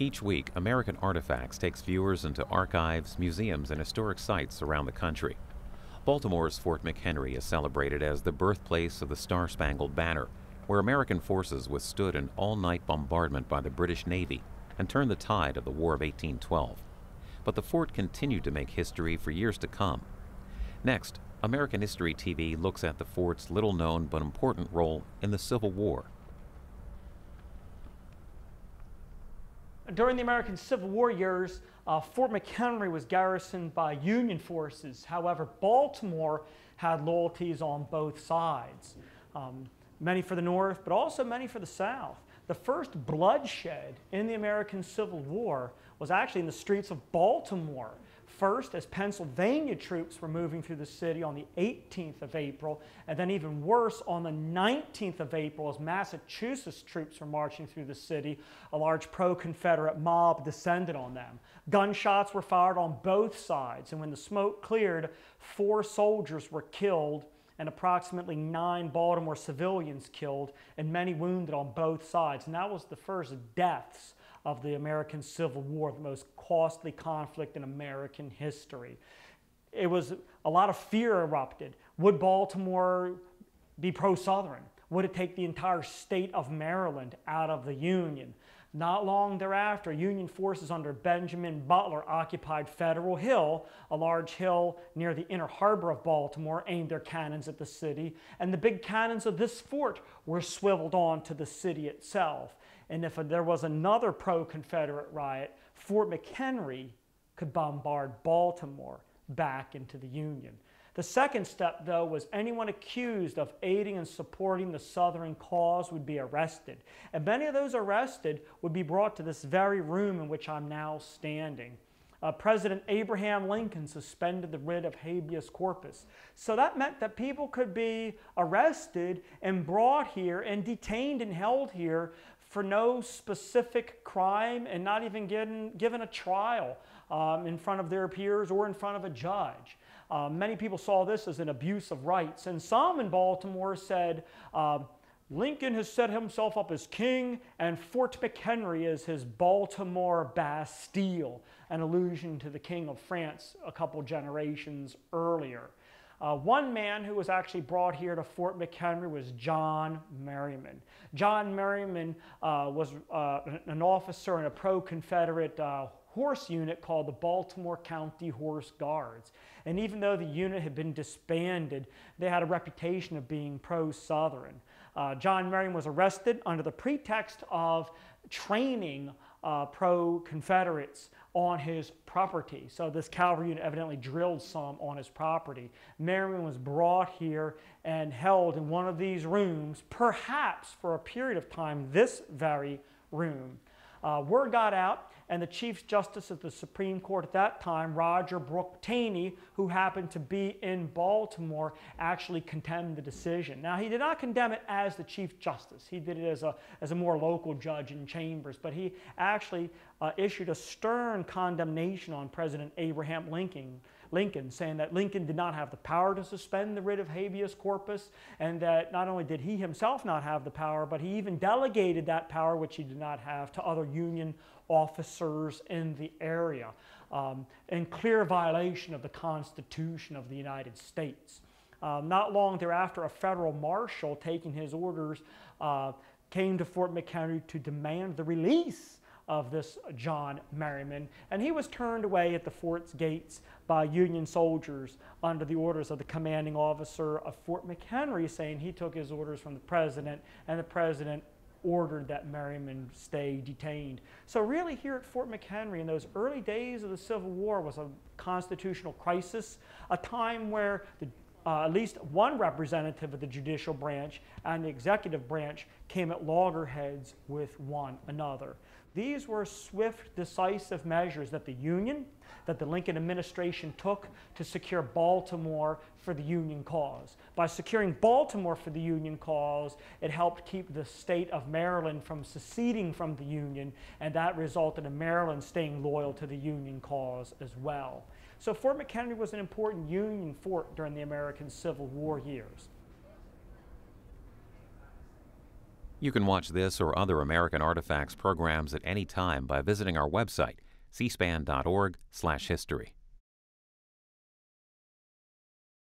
Each week, American Artifacts takes viewers into archives, museums, and historic sites around the country. Baltimore's Fort McHenry is celebrated as the birthplace of the Star-Spangled Banner, where American forces withstood an all-night bombardment by the British Navy and turned the tide of the War of 1812. But the fort continued to make history for years to come. Next, American History TV looks at the fort's little-known but important role in the Civil War. During the American Civil War years, Fort McHenry was garrisoned by Union forces. However, Baltimore had loyalties on both sides, many for the North, but also many for the South. The first bloodshed in the American Civil War was actually in the streets of Baltimore. First, as Pennsylvania troops were moving through the city on the 18th of April, and then even worse on the 19th of April as Massachusetts troops were marching through the city, a large pro-Confederate mob descended on them. Gunshots were fired on both sides, and when the smoke cleared, 4 soldiers were killed and approximately 9 Baltimore civilians killed and many wounded on both sides. And that was the first deaths of the American Civil War, the most costly conflict in American history. It was a lot of fear erupted. Would Baltimore be pro-Southern? Would it take the entire state of Maryland out of the Union? Not long thereafter, Union forces under Benjamin Butler occupied Federal Hill, a large hill near the inner harbor of Baltimore, aimed their cannons at the city, and the big cannons of this fort were swiveled onto the city itself. And if there was another pro-Confederate riot, Fort McHenry could bombard Baltimore back into the Union. The second step, though, was anyone accused of aiding and supporting the Southern cause would be arrested. And many of those arrested would be brought to this very room in which I'm now standing. President Abraham Lincoln suspended the writ of habeas corpus. So that meant that people could be arrested and brought here and detained and held here for no specific crime and not even given a trial in front of their peers or in front of a judge. Many people saw this as an abuse of rights, and some in Baltimore said, Lincoln has set himself up as king, and Fort McHenry is his Baltimore Bastille, an allusion to the King of France a couple generations earlier. One man who was actually brought here to Fort McHenry was John Merryman. John Merryman was an officer in a pro-Confederate horse unit called the Baltimore County Horse Guards. And even though the unit had been disbanded, they had a reputation of being pro-Southern. John Merryman was arrested under the pretext of training pro-Confederates on his property. So this cavalry unit evidently drilled some on his property. Merryman was brought here and held in one of these rooms, perhaps for a period of time, this very room. Word got out, and the Chief Justice of the Supreme Court at that time, Roger Brooke Taney, who happened to be in Baltimore, actually condemned the decision. Now, he did not condemn it as the Chief Justice. He did it as a more local judge in chambers, but he actually issued a stern condemnation on President Abraham Lincoln, saying that Lincoln did not have the power to suspend the writ of habeas corpus, and that not only did he himself not have the power, but he even delegated that power, which he did not have, to other Union officers in the area, in clear violation of the Constitution of the United States. Not long thereafter, a federal marshal, taking his orders, came to Fort McHenry to demand the release of this John Merryman, and he was turned away at the fort's gates by Union soldiers under the orders of the commanding officer of Fort McHenry, saying he took his orders from the president, and the president ordered that Merryman stay detained. So really here at Fort McHenry in those early days of the Civil War was a constitutional crisis, a time where at least one representative of the judicial branch and the executive branch came at loggerheads with one another. These were swift, decisive measures that the Union, that the Lincoln administration took to secure Baltimore for the Union cause. By securing Baltimore for the Union cause, it helped keep the state of Maryland from seceding from the Union, and that resulted in Maryland staying loyal to the Union cause as well. So Fort McHenry was an important Union fort during the American Civil War years. You can watch this or other American Artifacts programs at any time by visiting our website, cspan.org/history.